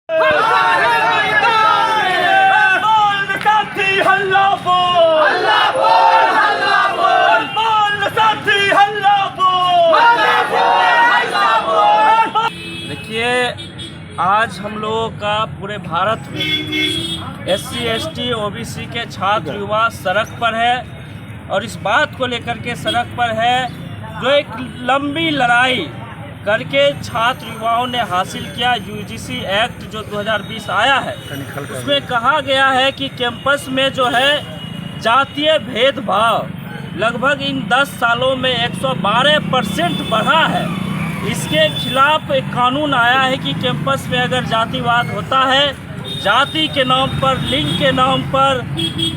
देखिए, आज हम लोगों का पूरे भारत में SC ST OBC के छात्र युवा सड़क पर है और इस बात को लेकर के सड़क पर है जो एक लंबी लड़ाई करके छात्र युवाओं ने हासिल किया। UGC एक्ट जो 2020 आया है उसमें कहा गया है कि कैंपस में जो है जातीय भेदभाव लगभग इन 10 सालों में 112% बढ़ा है। इसके खिलाफ एक कानून आया है कि कैंपस में अगर जातिवाद होता है, जाति के नाम पर, लिंग के नाम पर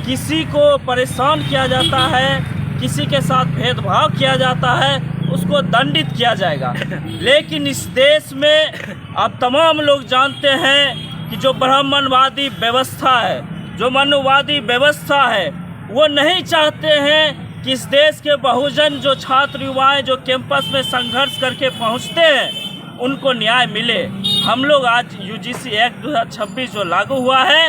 किसी को परेशान किया जाता है, किसी के साथ भेदभाव किया जाता है, उसको दंडित किया जाएगा। लेकिन इस देश में अब तमाम लोग जानते हैं कि जो ब्राह्मणवादी व्यवस्था है, जो मनुवादी व्यवस्था है, वो नहीं चाहते हैं कि इस देश के बहुजन जो छात्र युवाएं जो कैंपस में संघर्ष करके पहुंचते हैं उनको न्याय मिले। हम लोग आज UGC एक्ट 2026 जो लागू हुआ है,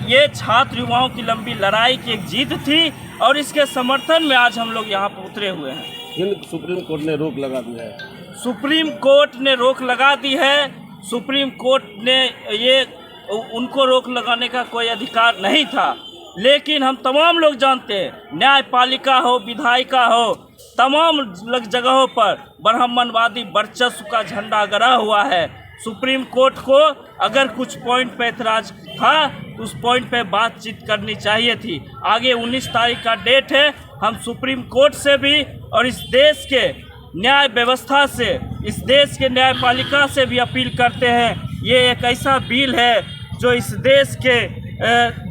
ये छात्र युवाओं की लंबी लड़ाई की एक जीत थी और इसके समर्थन में आज हम लोग यहाँ पर उतरे हुए हैं। सुप्रीम कोर्ट ने रोक लगा दिया है। सुप्रीम कोर्ट ने रोक लगा दी है। सुप्रीम कोर्ट ने ये उनको रोक लगाने का कोई अधिकार नहीं था, लेकिन हम तमाम लोग जानते हैं न्यायपालिका हो, विधायिका हो, तमाम जगहों पर ब्राह्मणवादी वर्चस्व का झंडा गड़ा हुआ है। सुप्रीम कोर्ट को अगर कुछ पॉइंट पे ऐतराज था तो उस पॉइंट पे बातचीत करनी चाहिए थी। आगे 19 तारीख का डेट है। हम सुप्रीम कोर्ट से भी और इस देश के न्याय व्यवस्था से, इस देश के न्यायपालिका से भी अपील करते हैं। ये एक ऐसा बिल है जो इस देश के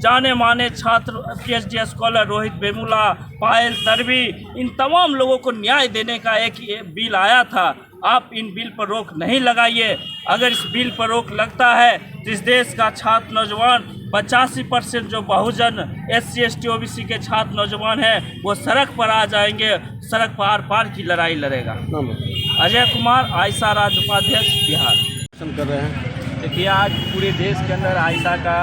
जाने माने छात्र PhD स्कॉलर रोहित वेमुला, पायल तडवी, इन तमाम लोगों को न्याय देने का एक बिल आया था। आप इन बिल पर रोक नहीं लगाइए। अगर इस बिल पर रोक लगता है तो इस देश का छात्र नौजवान 85% जो बहुजन SC ST OBC के छात्र नौजवान हैं वो सड़क पर आ जाएंगे, सड़क पार पार की लड़ाई लड़ेगा। अजय कुमार, आयशा राज उपाध्यक्ष, बिहार। कर रहे हैं। देखिए, आज पूरे देश के अंदर आयशा का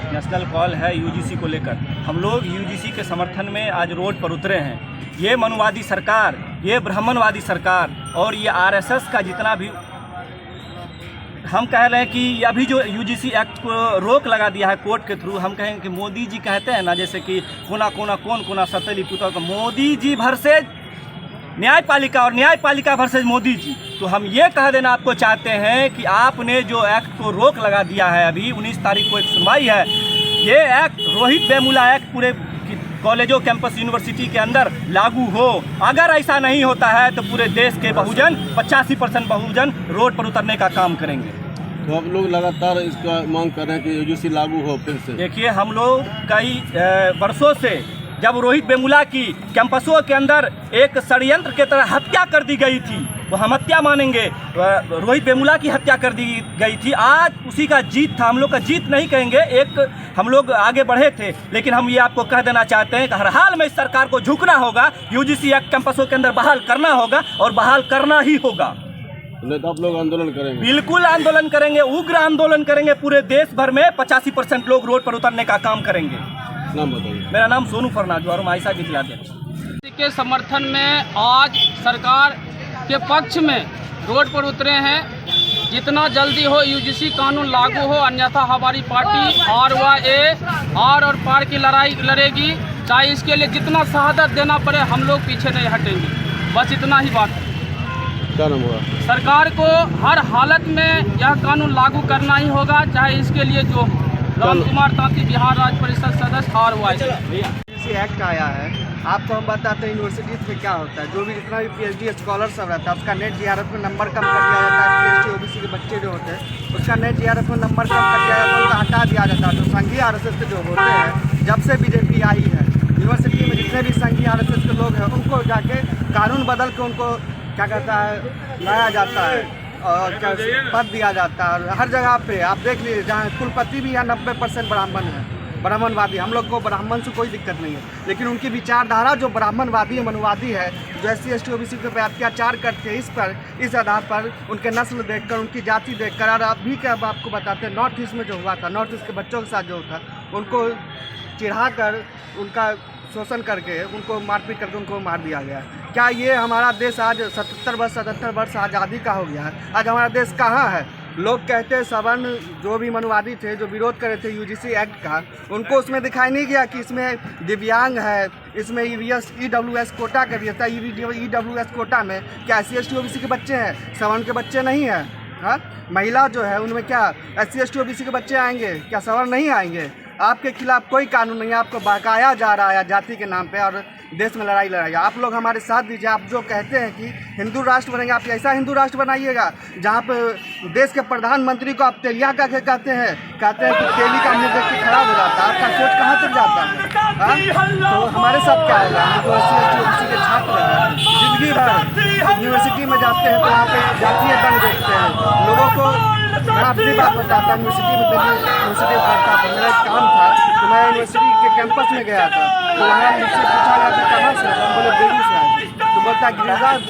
नेशनल कॉल है UGC को लेकर। हम लोग UGC के समर्थन में आज रोड पर उतरे हैं। ये मनुवादी सरकार, ये ब्राह्मणवादी सरकार और ये RSS का जितना भी, हम कह रहे हैं कि अभी जो UGC एक्ट को रोक लगा दिया है कोर्ट के थ्रू, हम कहेंगे कि मोदी जी कहते हैं ना, जैसे कि कोना कोना कौन कोना सतली पुता का, मोदी जी वर्सेज न्यायपालिका और न्यायपालिका वर्सेज मोदी जी। तो हम ये कह देना आपको चाहते हैं कि आपने जो एक्ट को रोक लगा दिया है, अभी 19 तारीख को एक सुनवाई है, ये एक्ट रोहित वेमुला एक्ट पूरे कॉलेजों, कैंपस, यूनिवर्सिटी के अंदर लागू हो। अगर ऐसा नहीं होता है तो पूरे देश के बहुजन 85% बहुजन रोड पर उतरने का काम करेंगे। तो हम लोग लगातार इसका मांग कर रहे हैं कि UGC लागू हो फिर से। देखिए, हम लोग कई वर्षों से, जब रोहित वेमुला की कैंपसों के अंदर एक षड्यंत्र के तरह हत्या कर दी गई थी, वो हम हत्या मानेंगे। रोहित वेमुला की हत्या कर दी गई थी, आज उसी का जीत था। हम लोग का जीत नहीं कहेंगे, एक हम लोग आगे बढ़े थे, लेकिन हम ये आपको कह देना चाहते हैं कि हर हाल में इस सरकार को झुकना होगा। UGC एक्ट कैंपसों के अंदर बहाल करना होगा और बहाल करना ही होगा। नहीं तो आप लोग आंदोलन करेंगे? बिल्कुल आंदोलन करेंगे, उग्र आंदोलन करेंगे। पूरे देश भर में 85% लोग रोड पर उतरने का काम करेंगे। नाम बताइए। मेरा नाम सोनू फर्नाज और आयशा की अध्यक्ष के समर्थन में आज सरकार के पक्ष में रोड पर उतरे हैं। जितना जल्दी हो UGC कानून लागू हो, अन्यथा हमारी पार्टी आर और पार की लड़ाई लड़ेगी। चाहे इसके लिए जितना शहादत देना पड़े, हम लोग पीछे नहीं हटेंगे। बस इतना ही बात है। क्या नाम होगा? सरकार को हर हालत में यह कानून लागू करना ही होगा, चाहे इसके लिए जो राम कुमार तांती, बिहार राज्य परिषद सदस्य UGC एक्ट आया है। आपको हम बताते हैं यूनिवर्सिटीज़ में क्या होता है। जो भी जितना भी PhD स्कॉलर सब रहता है उसका नेट GRF में नंबर कम कर दिया जाता है। SC OBC के बच्चे जो होते हैं उसका नेट GRF में नंबर कम कर दिया जाता है, उनका हटा दिया जाता है। तो संघीय RSS के जो होते हैं, जब से BJP आई है, यूनिवर्सिटी में जितने भी संघीय RSS के लोग हैं उनको जाके कानून बदल के उनको क्या कहता है लाया जाता है और पद दिया जाता है। और हर जगह पे आप देख लीजिए, जहाँ कुलपति भी यहाँ 90% ब्राह्मण है। ब्राह्मणवादी। हम लोग को ब्राह्मण से कोई दिक्कत नहीं है, लेकिन उनकी विचारधारा जो ब्राह्मणवादी मनुवादी है, जो SC/ST OBC के पे अत्याचार करते हैं, इस आधार पर उनके नस्ल देखकर, उनकी जाति देखकर। और अभी क्या आपको बताते हैं, नॉर्थ ईस्ट में जो हुआ था, नॉर्थ ईस्ट के बच्चों के साथ जो था, उनको चिढ़ाकर उनका शोषण करके, उनको मारपीट करके उनको मार दिया गया। क्या ये हमारा देश आज 77 वर्ष आज़ादी का हो गया है? आज हमारा देश कहाँ है? लोग कहते हैं सवर्ण जो भी मनुवादी थे, जो विरोध कर रहे थे UGC एक्ट का, उनको उसमें दिखाई नहीं गया कि इसमें दिव्यांग है, इसमें EWS कोटा का दिया था। EWS कोटा में क्या SC/ST OBC के बच्चे हैं, सवर्ण के बच्चे नहीं हैं? हाँ, महिला जो है उनमें क्या SC/ST OBC के बच्चे आएंगे? क्या सवर्ण नहीं आएंगे? आपके खिलाफ कोई कानून नहीं है, आपको बहकाया जा रहा है जाति के नाम पे और देश में लड़ाई लड़ाइए। आप लोग हमारे साथ दीजिए। आप जो कहते हैं कि हिंदू राष्ट्र बनेंगे, आप ऐसा हिंदू राष्ट्र बनाइएगा जहाँ पे देश के प्रधानमंत्री को आप तेलिया का कहते हैं कि तेली का मुँह देख के खराब हो जाता है। आपका सोच कहाँ तक जाता है? तो हमारे साथ क्या होगा? हम तो SC/ST OBC के छात्र हैं, जिंदगी भर यूनिवर्सिटी में जाते हैं तो वहाँ पे जातीय दंड देखते हैं लोगों को। मैं अपनी बात बताता हूँ, यूनिवर्सिटी पढ़ता था, मेरा एक काम था, तो मैं यूनिवर्सिटी के कैंपस में गया था, तो वहाँ मुझसे पूछा गया कि कहाँ से? हम बोले बेगूसराय। तो बोलता गिरिराज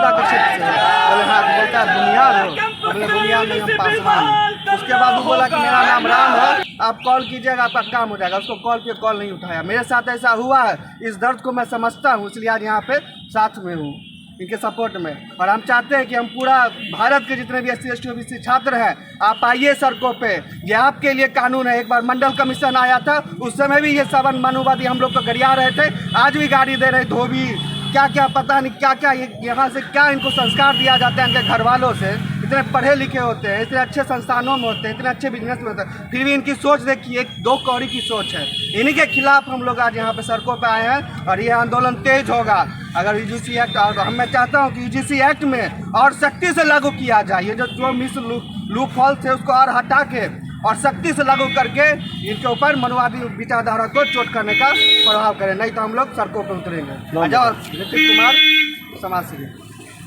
का क्षेत्र से। बोले हाँ। तो बोलता है बुनियाद हो? तो बोले बुनियाद नहीं, हम पासवान हैं। उसके बाद वो बोला कि मेरा नाम राम है, आप कॉल कीजिएगा, आपका काम हो जाएगा। उसको कॉल नहीं उठाया। मेरे साथ ऐसा हुआ है, इस दर्द को मैं समझता हूँ, इसलिए आज यहाँ पे साथ में हूँ इनके सपोर्ट में। और हम चाहते हैं कि हम पूरा भारत के जितने भी SC/ST OBC छात्र हैं, आप आइए सड़कों पे। ये आपके लिए कानून है। एक बार मंडल कमीशन आया था, उस समय भी ये सवर्ण मनुवादी हम लोग को गरिया रहे थे, आज भी गाड़ी दे रहे, धोबी क्या पता नहीं क्या यहाँ से क्या इनको संस्कार दिया जाता है इनके घर वालों से। इतने पढ़े लिखे होते हैं, इतने अच्छे संस्थानों में होते हैं, इतने अच्छे बिजनेस में होते हैं, फिर भी इनकी सोच देखिए, एक दो कौड़ी की सोच है। इन्हीं के खिलाफ हम लोग आज यहाँ पे सड़कों पे आए हैं और ये आंदोलन तेज होगा। अगर UGC एक्ट, और मैं चाहता हूँ कि UGC एक्ट में और सख्ती से लागू किया जाए। ये जो मिस लूप होल्स है उसको और हटा के और सख्ती से लागू करके इनके ऊपर मनुवादी विचारधारा को चोट करने का प्रभाव करें, नहीं तो हम लोग सड़कों पर उतरेंगे। अजय नीतीश कुमार, समाज सेवी।